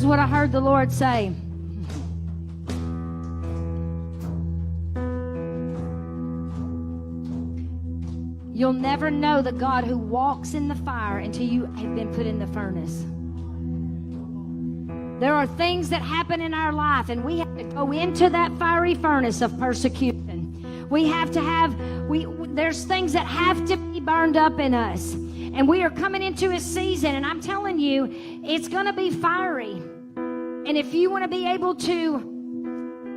is what I heard the Lord say. You'll never know the God who walks in the fire until you have been put in the furnace. There are things that happen in our life, and we have to go into that fiery furnace of persecution. We have to have, there's things that have to be burned up in us. And we are coming into a season, and I'm telling you, it's going to be fiery. And if you want to be able to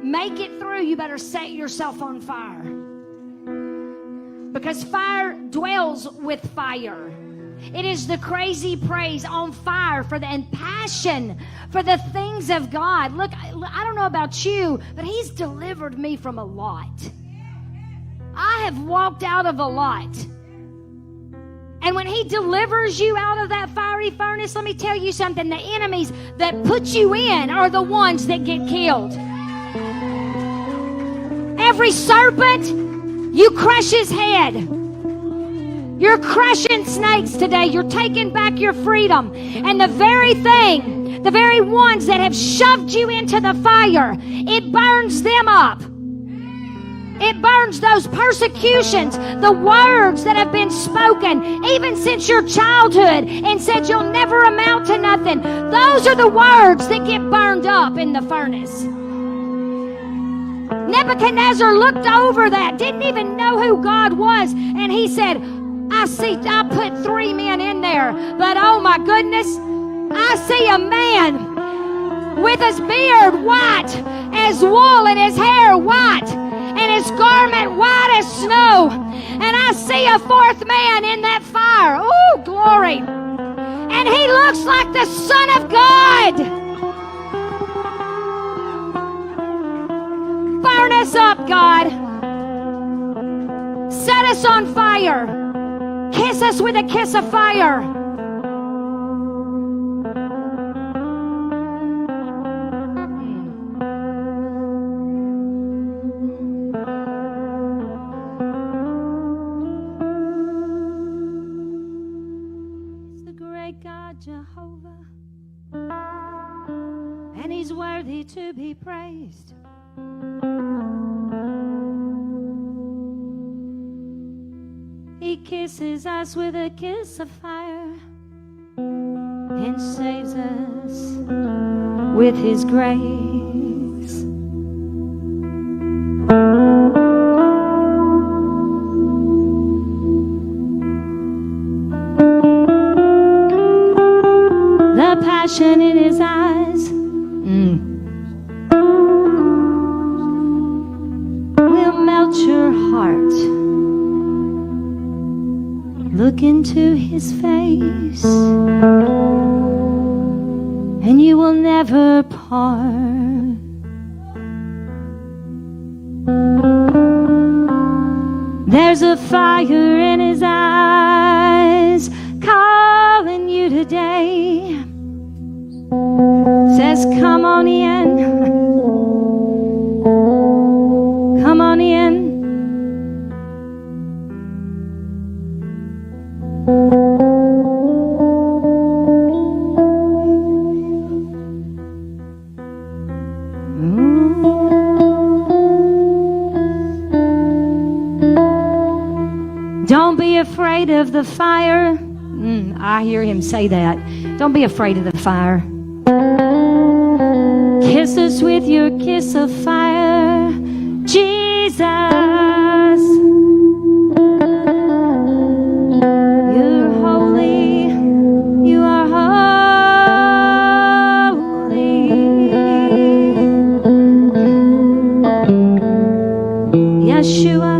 make it through, you better set yourself on fire. Because fire dwells with fire. It is the crazy praise on fire for the and passion for the things of God. Look, I don't know about you, but He's delivered me from a lot. I have walked out of a lot. And when He delivers you out of that fiery furnace, let me tell you something. The enemies that put you in are the ones that get killed. Every serpent, you crush his head. You're crushing snakes today. You're taking back your freedom. And the very thing, the very ones that have shoved you into the fire, it burns them up. It burns those persecutions, the words that have been spoken, even since your childhood, and said you'll never amount to nothing. Those are the words that get burned up in the furnace. Nebuchadnezzar looked over that, didn't even know who God was, and he said, I put 3 men in there, but oh my goodness, I see a man with his beard white as wool and his hair white and his garment white as snow. And I see a 4th man in that fire. Oh, glory. And he looks like the Son of God. Burn us up, God. Set us on fire. Kiss us with a kiss of fire. He's the great God Jehovah, and He's worthy to be praised. He kisses us with a kiss of fire and saves us with His grace. The passion in His eyes will melt your heart. Look into His face, and you will never part. There's a fire in His eyes calling you today. Says, come on in. Come on in. Don't be afraid of the fire. I hear Him say that. Don't be afraid of the fire. Kiss us with your kiss of fire, Jesus. You're holy. You are holy. Yeshua.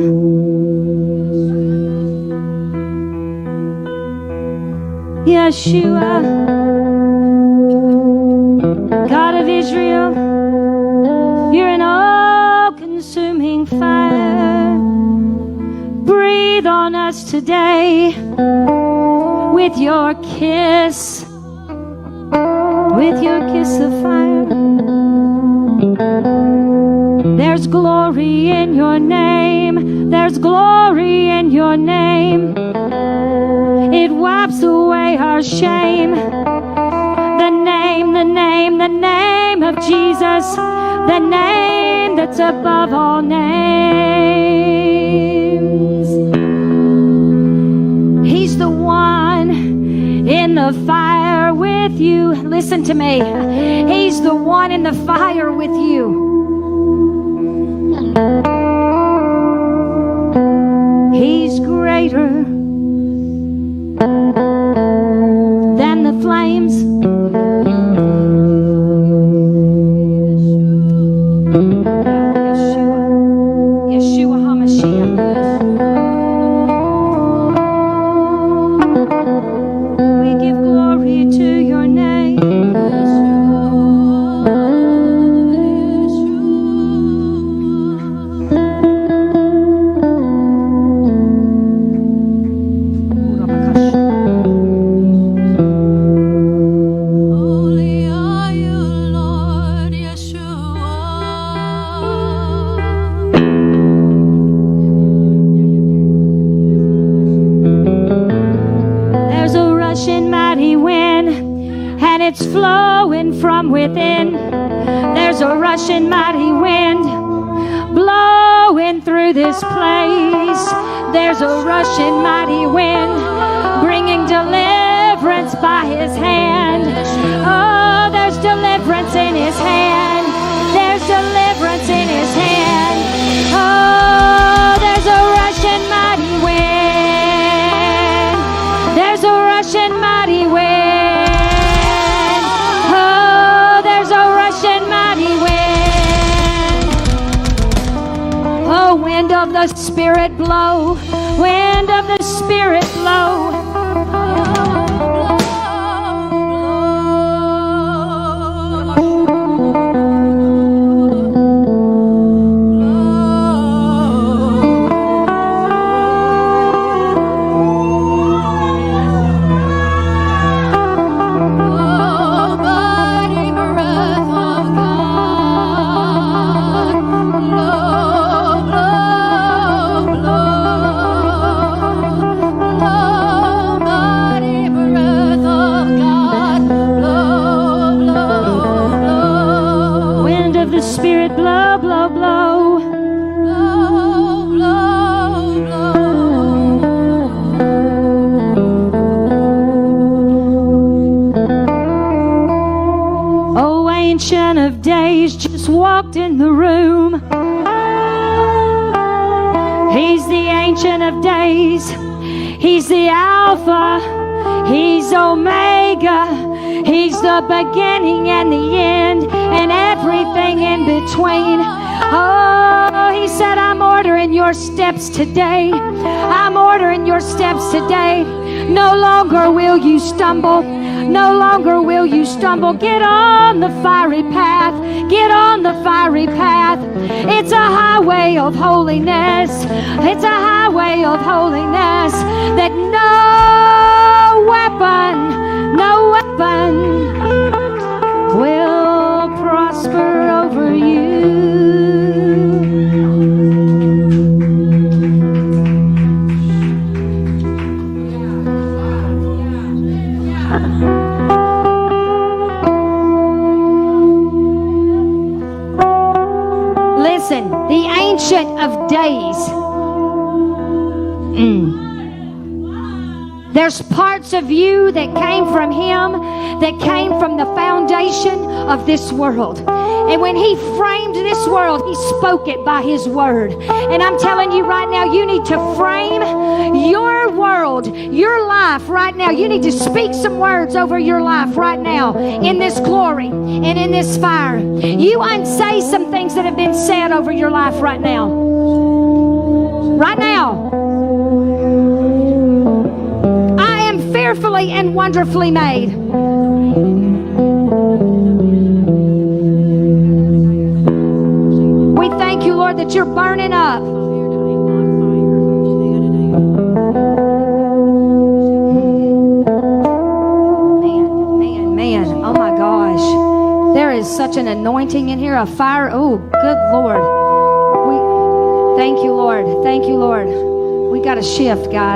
Yeshua, God of Israel, you're an all-consuming fire. Breathe on us today with your kiss of fire. There's glory in your name. There's glory in your name. It wipes away our shame. The name, the name, the the name of Jesus, the name that's above all names. He's the one in the fire with you. Listen to me. He's the one in the fire with you. He's greater than the flames. Yeshua HaMashiach. We give glory to your name. It's flowing from within. There's a rushing mighty wind blowing through this place. There's a rushing mighty wind bringing deliverance by his hand. Oh, there's deliverance in his hand. There's deliverance in his hand. Oh, there's a rushing mighty wind. There's a rushing mighty wind. Wind of the Spirit blow, wind of the Spirit blow. Spirit blow, blow, blow. Blow, blow, blow. Oh, Ancient of Days just walked in the room. He's the Ancient of Days. He's the Alpha. He's Omega. He's the beginning and the end, and everything in between. Oh, he said, I'm ordering your steps today. I'm ordering your steps today. No longer will you stumble. No longer will you stumble. Get on the fiery path. Get on the fiery path. It's a highway of holiness. It's a highway of holiness that no weapon will prosper over you. Listen, the Ancient of Days. There's parts of you that came from him, that came from the foundation of this world. And when he framed this world, he spoke it by his word. And I'm telling you right now, you need to frame your world, your life right now. You need to speak some words over your life right now in this glory and in this fire. You unsay some things that have been said over your life right now. Right now. Fearfully and wonderfully made. We thank you, Lord, that you're burning up. Man. Oh my gosh. There is such an anointing in here, a fire. Oh, good Lord. Thank you, Lord. Thank you, Lord. We got to shift, guys.